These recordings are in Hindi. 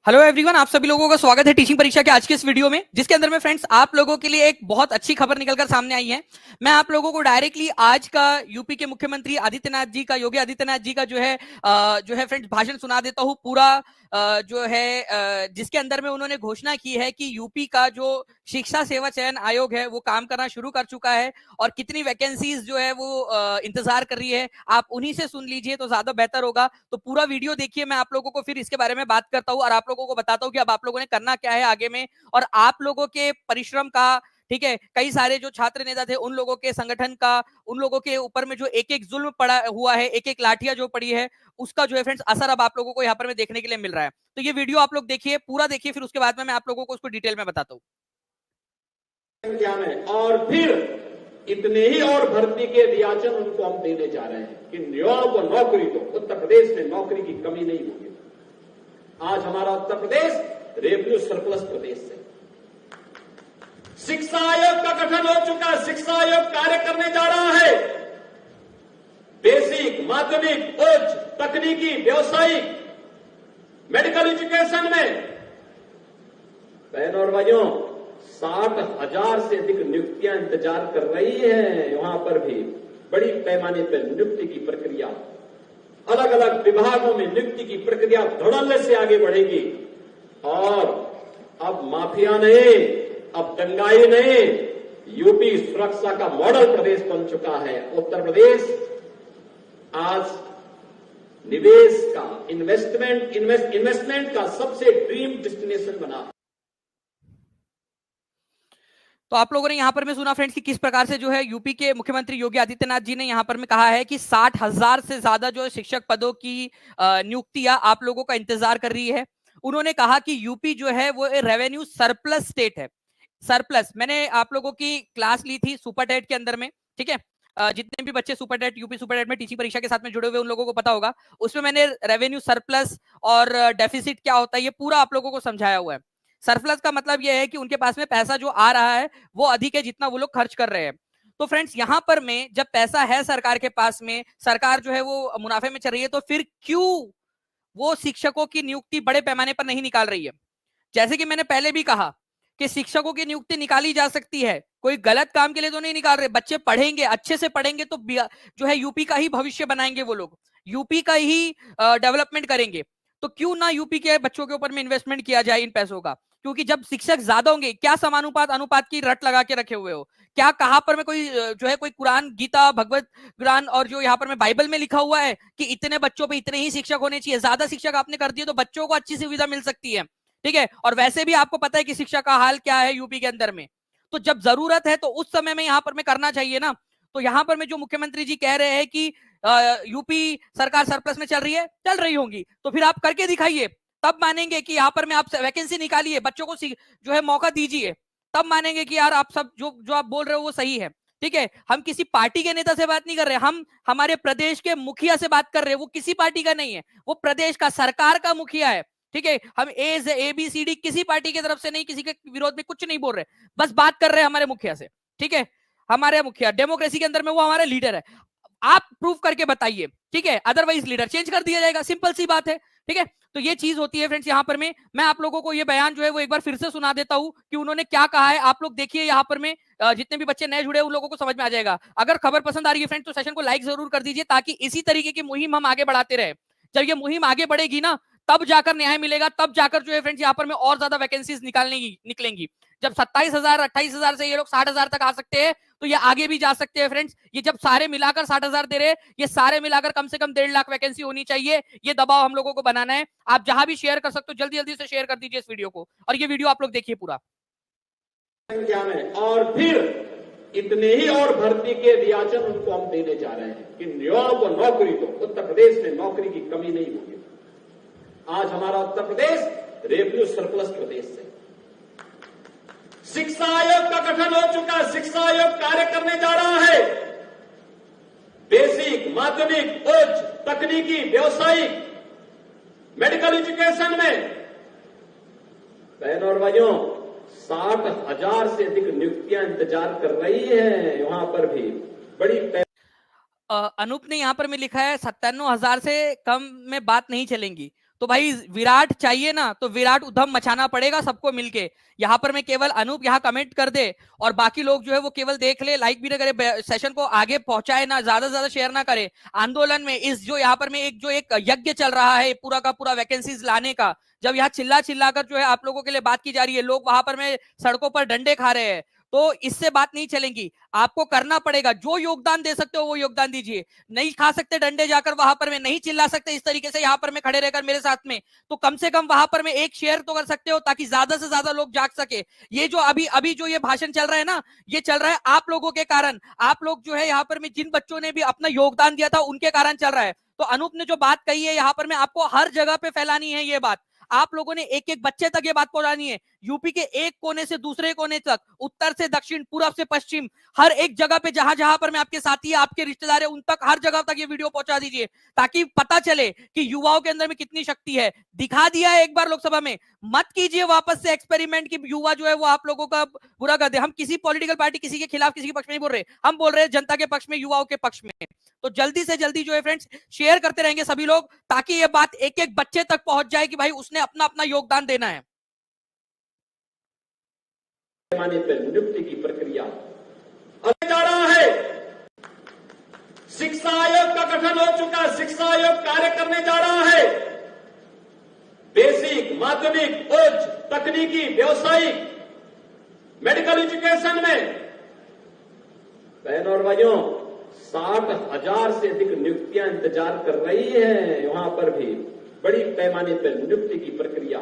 हेलो एवरीवन, आप सभी लोगों का स्वागत है टीचिंग परीक्षा के आज के इस वीडियो में, जिसके अंदर में फ्रेंड्स आप लोगों के लिए एक बहुत अच्छी खबर निकलकर सामने आई है। मैं आप लोगों को डायरेक्टली आज का यूपी के मुख्यमंत्री आदित्यनाथ जी का, योगी आदित्यनाथ जी का जो है फ्रेंड्स भाषण सुना देता हूं पूरा। जिसके अंदर में उन्होंने घोषणा की है कि यूपी का जो शिक्षा सेवा चयन आयोग है वो काम करना शुरू कर चुका है और कितनी वैकेंसीज जो है वो इंतजार कर रही है। आप उन्हीं से सुन लीजिए तो ज्यादा बेहतर होगा। तो पूरा वीडियो देखिए, मैं आप लोगों को फिर इसके बारे में बात करता हूं और आप लोगों को बताता हूं कि अब आप लोगों ने करना क्या है आगे में, और आप लोगों के परिश्रम का, ठीक है, कई सारे जो छात्र नेता थे उन लोगों के संगठन का, उन लोगों के ऊपर में जो एक एक जुल्म पड़ा हुआ है, एक एक लाठियां जो पड़ी है, उसका जो है फ्रेंड्स असर अब आप लोगों को यहाँ पर में देखने के लिए मिल रहा है। तो ये वीडियो आप लोग देखिए, पूरा देखिए, फिर उसके बाद में मैं आप लोगों को उसको डिटेल में बताता हूँ। संख्या में और फिर इतने ही और भर्ती के रियाचन उनको हम देने जा रहे हैं कि युवाओं को नौकरी दो। उत्तर प्रदेश में नौकरी की कमी नहीं होगी। आज हमारा उत्तर प्रदेश रेवेन्यू सरप्लस प्रदेश है। शिक्षा आयोग का गठन हो चुका है। शिक्षा आयोग कार्य करने जा रहा है। बेसिक, माध्यमिक, उच्च, तकनीकी, व्यावसायिक, मेडिकल एजुकेशन में बहनों और भाइयों 60,000 से अधिक नियुक्तियां इंतजार कर रही हैं। वहां पर भी बड़ी पैमाने पर नियुक्ति की प्रक्रिया, अलग अलग विभागों में नियुक्ति की प्रक्रिया धड़ल्ले से आगे बढ़ेगी। और अब माफिया नहीं, अब दंगाई नहीं, यूपी सुरक्षा का मॉडल प्रदेश बन चुका है। उत्तर प्रदेश आज निवेश का, इन्वेस्टमेंट का सबसे ड्रीम डेस्टिनेशन बना। तो आप लोगों ने यहाँ पर मैं सुना फ्रेंड्स कि किस प्रकार से जो है यूपी के मुख्यमंत्री योगी आदित्यनाथ जी ने यहाँ पर में कहा है कि 60,000 से ज्यादा जो है शिक्षक पदों की नियुक्तियां आप लोगों का इंतजार कर रही है। उन्होंने कहा कि यूपी जो है वो रेवेन्यू सरप्लस स्टेट है। सरप्लस, मैंने आप लोगों की क्लास ली थी सुपर टेट के अंदर में, ठीक है। जितने भी बच्चे super TET, UP super TET में टीचिंग परीक्षा के साथ में जुड़े हुए उन लोगों को पता होगा। उसमें मैंने रेवेन्यू सरप्लस और डेफिसिट क्या होता है ये पूरा आप लोगों को समझाया हुआ है। सरप्लस का मतलब यह है कि उनके पास में पैसा जो आ रहा है वो अधिक है जितना वो लोग खर्च कर रहे हैं। तो फ्रेंड्स यहां पर में जब पैसा है सरकार के पास में, सरकार जो है वो मुनाफे में चल रही है, तो फिर क्यों वो शिक्षकों की नियुक्ति बड़े पैमाने पर नहीं निकाल रही है। जैसे कि मैंने पहले भी कहा कि शिक्षकों की नियुक्ति निकाली जा सकती है, कोई गलत काम के लिए तो नहीं निकाल रहे। बच्चे पढ़ेंगे, अच्छे से पढ़ेंगे तो जो है यूपी का ही भविष्य बनाएंगे वो लोग, यूपी का ही डेवलपमेंट करेंगे। तो क्यों ना यूपी के बच्चों के ऊपर में इन्वेस्टमेंट किया जाए इन पैसों का। क्योंकि जब शिक्षक ज्यादा होंगे, क्या समानुपात अनुपात की रट लगा के रखे हुए हो, क्या कहां पर में कोई जो है कोई कुरान, गीता, भगवत कुरान और जो यहाँ पर में बाइबल में लिखा हुआ है कि इतने बच्चों पे इतने ही शिक्षक होने चाहिए। ज्यादा शिक्षक आपने कर दिए तो बच्चों को अच्छी सुविधा मिल सकती है, ठीक है। और वैसे भी आपको पता है कि शिक्षा का हाल क्या है यूपी के अंदर में। तो जब जरूरत है तो उस समय में यहाँ पर में करना चाहिए ना। तो यहाँ पर में जो मुख्यमंत्री जी कह रहे हैं कि यूपी सरकार सरप्लस में चल रही है, चल रही होंगी, तो फिर आप करके दिखाइए, तब मानेंगे कि यहाँ पर में आप वैकेंसी निकालिए, बच्चों को जो है मौका दीजिए, तब मानेंगे कि यार आप सब जो आप बोल रहे हो वो सही है, ठीक है। हम किसी पार्टी के नेता से बात नहीं कर रहे, हम हमारे प्रदेश के मुखिया से बात कर रहे हैं। वो किसी पार्टी का नहीं है, वो प्रदेश का, सरकार का मुखिया है, ठीक है। हम ABCD किसी पार्टी की तरफ से नहीं, किसी के विरोध में कुछ नहीं बोल रहे, बस बात कर रहे हैं हमारे मुखिया से, ठीक है। हमारे मुखिया डेमोक्रेसी के अंदर में वो हमारे लीडर है। आप प्रूफ करके बताइए, ठीक है, अदरवाइज लीडर चेंज कर दिया जाएगा, सिंपल सी बात है, ठीक है। तो ये चीज होती है फ्रेंड्स। यहाँ पर मैं आप लोगों को ये बयान जो है वो एक बार फिर से सुना देता हूं कि उन्होंने क्या कहा है। आप लोग देखिए, यहाँ पर जितने भी बच्चे नए जुड़े उन लोगों को समझ में आ जाएगा। अगर खबर पसंद आ रही है फ्रेंड्स तो सेशन को लाइक जरूर कर दीजिए, ताकि इसी तरीके की मुहिम हम आगे बढ़ाते रहे। जब ये मुहिम आगे बढ़ेगी ना, तब जाकर न्याय मिलेगा, तब जाकर जो है फ्रेंड्स यहाँ पर और ज्यादा वैकेंसीज निकलेंगी। जब 27,000 28,000 से ये लोग 60,000 तक आ सकते हैं, तो ये आगे भी जा सकते हैं फ्रेंड्स। ये जब सारे मिलाकर 60,000 दे रहे, ये सारे मिलाकर कम से कम 1.5 लाख वैकेंसी होनी चाहिए। ये दबाव हम लोगों को बनाना है। आप जहां भी शेयर कर सकते हो जल्दी जल्दी से शेयर कर दीजिए इस वीडियो को, और ये वीडियो आप लोग देखिए पूरा। संख्या में और फिर इतने ही और भर्ती के रियाचन उनको हम देने जा रहे हैं कि युवाओं को नौकरी दो। उत्तर प्रदेश में नौकरी की कमी नहीं होगी। आज हमारा उत्तर प्रदेश रेवेन्यू सरप्लस प्रदेश है। शिक्षा आयोग का गठन हो चुका है। शिक्षा आयोग कार्य करने जा रहा है। बेसिक, माध्यमिक, उच्च, तकनीकी, व्यावसायिक, मेडिकल एजुकेशन में बहनों और भाइयों 60,000 से अधिक नियुक्तियां इंतजार कर रही हैं। वहां पर भी बड़ी अनूप ने यहाँ पर में लिखा है 97,000 से कम में बात नहीं चलेंगी। तो भाई विराट चाहिए ना, तो विराट उधम मचाना पड़ेगा सबको मिलके। यहाँ पर मैं केवल अनूप यहाँ कमेंट कर दे और बाकी लोग जो है वो केवल देख ले, लाइक भी ना करे, सेशन को आगे पहुंचाए ना, ज्यादा से ज्यादा शेयर ना करे। आंदोलन में इस जो यहाँ पर में एक यज्ञ चल रहा है पूरा का पूरा वैकेंसीज लाने का, जब यहाँ चिल्ला चिल्लाकर जो है आप लोगों के लिए बात की जा रही है, लोग वहां पर में सड़कों पर डंडे खा रहे हैं, तो इससे बात नहीं चलेगी। आपको करना पड़ेगा, जो योगदान दे सकते हो वो योगदान दीजिए। नहीं खा सकते डंडे जाकर वहां पर में, नहीं चिल्ला सकते इस तरीके से यहाँ पर में खड़े रहकर मेरे साथ में, तो कम से कम वहां पर में एक शेयर तो कर सकते हो ताकि ज्यादा से ज्यादा लोग जाग सके। ये जो अभी अभी जो ये भाषण चल रहा है ना, ये चल रहा है आप लोगों के कारण। आप लोग जो है यहाँ पर में जिन बच्चों ने भी अपना योगदान दिया था उनके कारण चल रहा है। तो अनूप ने जो बात कही है यहाँ पर में आपको हर जगह पे फैलानी है ये बात। आप लोगों ने एक एक बच्चे तक ये बात पहुंचानी है, यूपी के एक कोने से दूसरे कोने तक, उत्तर से दक्षिण, पूरब से पश्चिम, हर एक जगह पे जहां जहां पर मैं आपके साथी है, आपके रिश्तेदार है, उन तक हर जगह तक ये वीडियो पहुंचा दीजिए ताकि पता चले कि युवाओं के अंदर में कितनी शक्ति है। दिखा दिया है एक बार लोकसभा में, मत कीजिए वापस से एक्सपेरिमेंट की युवा जो है वो आप लोगों का बुरा कर दे। हम किसी पॉलिटिकल पार्टी किसी के खिलाफ किसी के पक्ष में नहीं बोल रहे, हम बोल रहे हैं जनता के पक्ष में, युवाओं के पक्ष में। तो जल्दी से जल्दी जो है फ्रेंड्स शेयर करते रहेंगे सभी लोग ताकि ये बात एक एक बच्चे तक पहुंच जाए कि भाई उसने अपना अपना योगदान देना है। नियुक्ति की प्रक्रिया अब जा रहा है, शिक्षा आयोग का गठन हो चुका है, शिक्षा आयोग कार्य करने जा रहा है। बेसिक, माध्यमिक, उच्च, तकनीकी, व्यवसायिक, मेडिकल एजुकेशन में बहनों और भाइयों 60,000 से अधिक नियुक्तियां इंतजार कर रही हैं। वहां पर भी बड़ी पैमाने पर नियुक्ति की प्रक्रिया,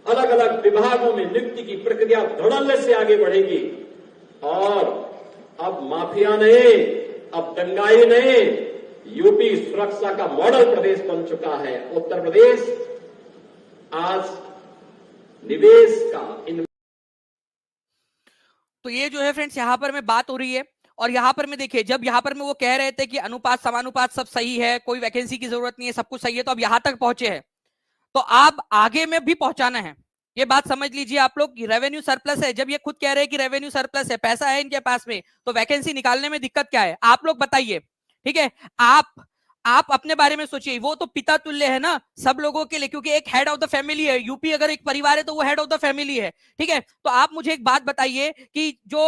अलग अलग विभागों में नियुक्ति की प्रक्रिया धड़ल्ले से आगे बढ़ेगी। और अब माफिया नहीं, अब दंगाई नहीं, यूपी सुरक्षा का मॉडल प्रदेश बन चुका है। उत्तर प्रदेश आज निवेश का तो ये जो है फ्रेंड्स यहाँ पर में बात हो रही है। और यहाँ पर में देखिए, जब यहाँ पर में वो कह रहे थे कि अनुपात समानुपात सब सही है, कोई वैकेंसी की जरूरत नहीं है, सब कुछ सही है, तो अब यहाँ तक पहुंचे हैं, तो आप आगे में भी पहुंचाना है। ये बात समझ लीजिए आप लोग, रेवेन्यू सरप्लस है। जब ये खुद कह रहे हैं कि रेवेन्यू सरप्लस है, पैसा है इनके पास में, तो वैकेंसी निकालने में दिक्कत क्या है? आप लोग बताइए, ठीक है? आप अपने बारे में सोचिए, वो तो पिता तुल्य है ना सब लोगों के लिए, क्योंकि एक हेड ऑफ द फैमिली है। यूपी अगर एक परिवार है तो वो हेड ऑफ द फैमिली है, ठीक है? तो आप मुझे एक बात बताइए कि जो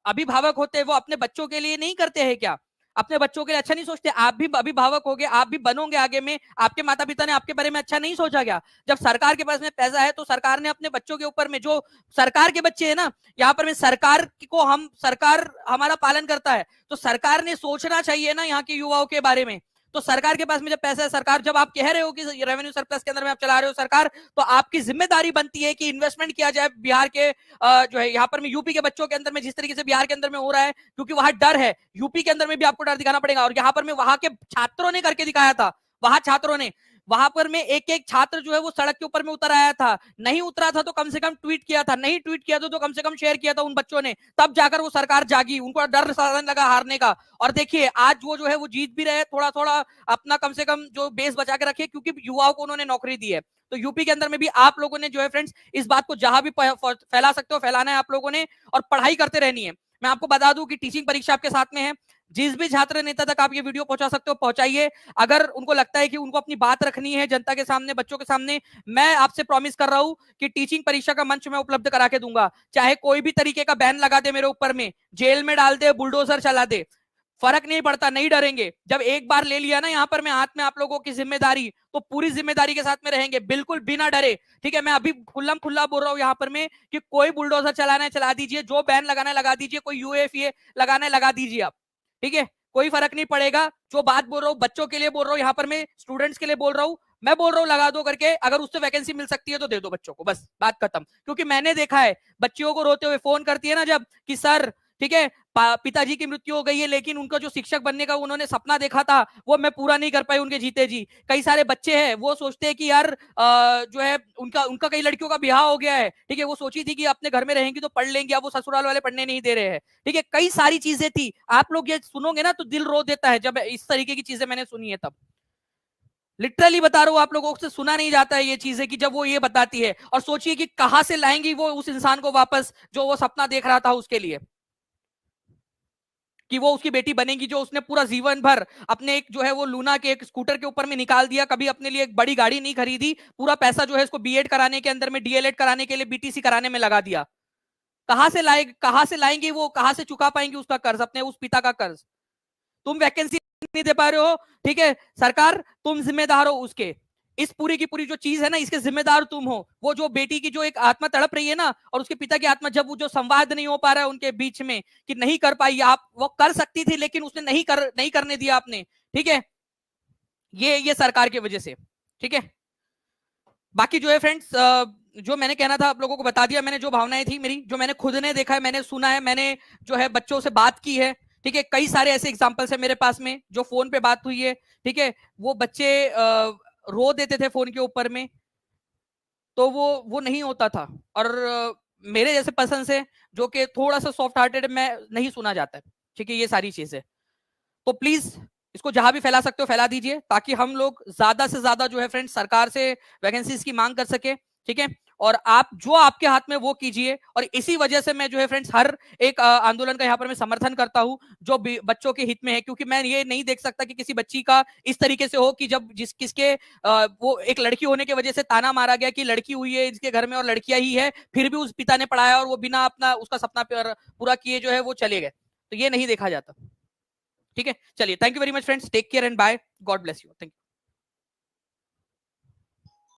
अभिभावक होते हैं वो अपने बच्चों के लिए नहीं करते हैं क्या? अपने बच्चों के लिए अच्छा नहीं सोचते? आप भी अभिभावक होगे, आप भी बनोगे आगे में, आपके माता पिता ने आपके बारे में अच्छा नहीं सोचा क्या? जब सरकार के पास में पैसा है तो सरकार ने अपने बच्चों के ऊपर में, जो सरकार के बच्चे हैं ना, यहाँ पर में सरकार हमारा पालन करता है, तो सरकार ने सोचना चाहिए ना यहाँ के युवाओं के बारे में। तो सरकार के पास में जब पैसा है, सरकार, जब आप कह रहे हो कि रेवेन्यू सरप्लस के अंदर में आप चला रहे हो सरकार, तो आपकी जिम्मेदारी बनती है कि इन्वेस्टमेंट किया जाए बिहार के जो है यहाँ पर में यूपी के बच्चों के अंदर में, जिस तरीके से बिहार के अंदर में हो रहा है, क्योंकि वहां डर है। यूपी के अंदर में भी आपको डर दिखाना पड़ेगा। और यहाँ पर में वहां के छात्रों ने करके दिखाया था, वहां छात्रों ने, वहां पर में एक एक छात्र जो है वो सड़क के ऊपर में उतर आया था। नहीं उतरा था तो कम से कम ट्वीट किया था, नहीं ट्वीट किया था तो कम से कम शेयर किया था उन बच्चों ने, तब जाकर वो सरकार जागी, उनको डर लगा हारने का। और देखिए आज वो जो है वो जीत भी रहे, थोड़ा थोड़ा अपना कम से कम जो बेस बचा के रखे, क्योंकि युवाओं को उन्होंने नौकरी दी है। तो यूपी के अंदर में भी आप लोगों ने जो है फ्रेंड्स इस बात को जहां भी फैला सकते हो फैलाना है आप लोगों ने, और पढ़ाई करते रहनी है। मैं आपको बता दूं कि टीचिंग परीक्षा आपके साथ में है, जिस भी छात्र नेता तक आप ये वीडियो पहुंचा सकते हो पहुंचाइए। अगर उनको लगता है कि उनको अपनी बात रखनी है जनता के सामने, बच्चों के सामने, मैं आपसे प्रॉमिस कर रहा हूं कि टीचिंग परीक्षा का मंच मैं उपलब्ध करा के दूंगा। चाहे कोई भी तरीके का बैन लगा दे मेरे ऊपर में, जेल में डाल दे, बुलडोजर चला दे, फर्क नहीं पड़ता, नहीं डरेंगे। जब एक बार ले लिया ना यहाँ पर मैं हाथ में आप लोगों की जिम्मेदारी, तो पूरी जिम्मेदारी के साथ में रहेंगे, बिल्कुल बिना डरे, ठीक है? मैं अभी खुल्लम खुल्ला बोल रहा हूँ यहाँ पर में कि कोई बुलडोजर चलाना है चला दीजिए, जो बैन लगाना है लगा दीजिए, कोई यूएफए लगाना है लगा दीजिए आप, ठीक है? कोई फर्क नहीं पड़ेगा। जो बात बोल रहा हूँ बच्चों के लिए बोल रहा हूँ, यहाँ पर मैं स्टूडेंट्स के लिए बोल रहा हूँ, मैं बोल रहा हूँ लगा दो करके, अगर उससे वैकेंसी मिल सकती है तो दे दो बच्चों को, बस बात खत्म। क्योंकि मैंने देखा है बच्चियों को रोते हुए फोन करती है ना जब, कि सर ठीक है पिताजी की मृत्यु हो गई है, लेकिन उनका जो शिक्षक बनने का उन्होंने सपना देखा था वो मैं पूरा नहीं कर पाई उनके जीते जी। कई सारे बच्चे हैं वो सोचते हैं कि यार जो है उनका कई लड़कियों का ब्याह हो गया है, ठीक है? वो सोची थी कि अपने घर में रहेंगी तो पढ़ लेंगी, अब वो ससुराल वाले पढ़ने नहीं दे रहे हैं, ठीक है? कई सारी चीजें थी। आप लोग ये सुनोगे ना तो दिल रो देता है, जब इस तरीके की चीजें मैंने सुनी है तब। लिटरली बता रहा हूं, आप लोगों से सुना नहीं जाता है ये चीजें कि जब वो ये बताती है, और सोचिए कि कहां से लाएंगी वो उस इंसान को वापस जो वो सपना देख रहा था उसके लिए। कि वो उसकी बेटी बनेगी, जो उसने पूरा जीवन भर अपने एक जो है वो लूना के एक स्कूटर के ऊपर में निकाल दिया, कभी अपने लिए एक बड़ी गाड़ी नहीं खरीदी, पूरा पैसा जो है इसको बीएड कराने के अंदर में, डीएलएड कराने के लिए, बीटीसी कराने में लगा दिया। कहां से लाएंगे वो, कहां से चुका पाएंगे उसका कर्ज, अपने उस पिता का कर्ज? तुम वैकेंसी नहीं दे पा रहे हो, ठीक है सरकार, तुम जिम्मेदार हो उसके। इस पूरी की पूरी जो चीज है ना, इसके जिम्मेदार तुम हो। वो जो बेटी की जो एक आत्मा तड़प रही है ना, और उसके पिता की आत्मा, जब वो जो संवाद नहीं हो पा रहा है उनके बीच में, कि नहीं कर पाई आप, वो कर सकती थी लेकिन उसने नहीं करने दिया आपने, ठीक है, ये सरकार की वजह से, ठीक है। बाकी जो है फ्रेंड्स, जो मैंने कहना था आप लोगों को बता दिया मैंने, जो भावनाएं थी मेरी, जो मैंने खुद ने देखा है, मैंने सुना है, मैंने जो है बच्चों से बात की है, ठीक है, कई सारे ऐसे एग्जांपल्स है मेरे पास में, जो फोन पे बात हुई है, ठीक है, वो बच्चे रो देते थे फोन के ऊपर में, तो वो नहीं होता था। और मेरे जैसे पर्सन से जो कि थोड़ा सा सॉफ्ट हार्टेड, मैं नहीं सुना जाता है, ठीक है, ये सारी चीजें। तो प्लीज इसको जहां भी फैला सकते हो फैला दीजिए, ताकि हम लोग ज्यादा से ज्यादा जो है फ्रेंड्स सरकार से वैकेंसीज की मांग कर सके, ठीक है। और आप जो आपके हाथ में वो कीजिए, और इसी वजह से मैं जो है फ्रेंड्स हर एक आंदोलन का यहाँ पर मैं समर्थन करता हूँ जो बच्चों के हित में है, क्योंकि मैं ये नहीं देख सकता कि किसी बच्ची का इस तरीके से हो कि जब किसके वो एक लड़की होने की वजह से ताना मारा गया कि लड़की हुई है इसके घर में और लड़कियां ही है, फिर भी उस पिता ने पढ़ाया और वो बिना अपना उसका सपना पूरा किए जो है वो चले गए। तो ये नहीं देखा जाता, ठीक है। चलिए, thank you very much friends, take care and bye, God bless you, thank you.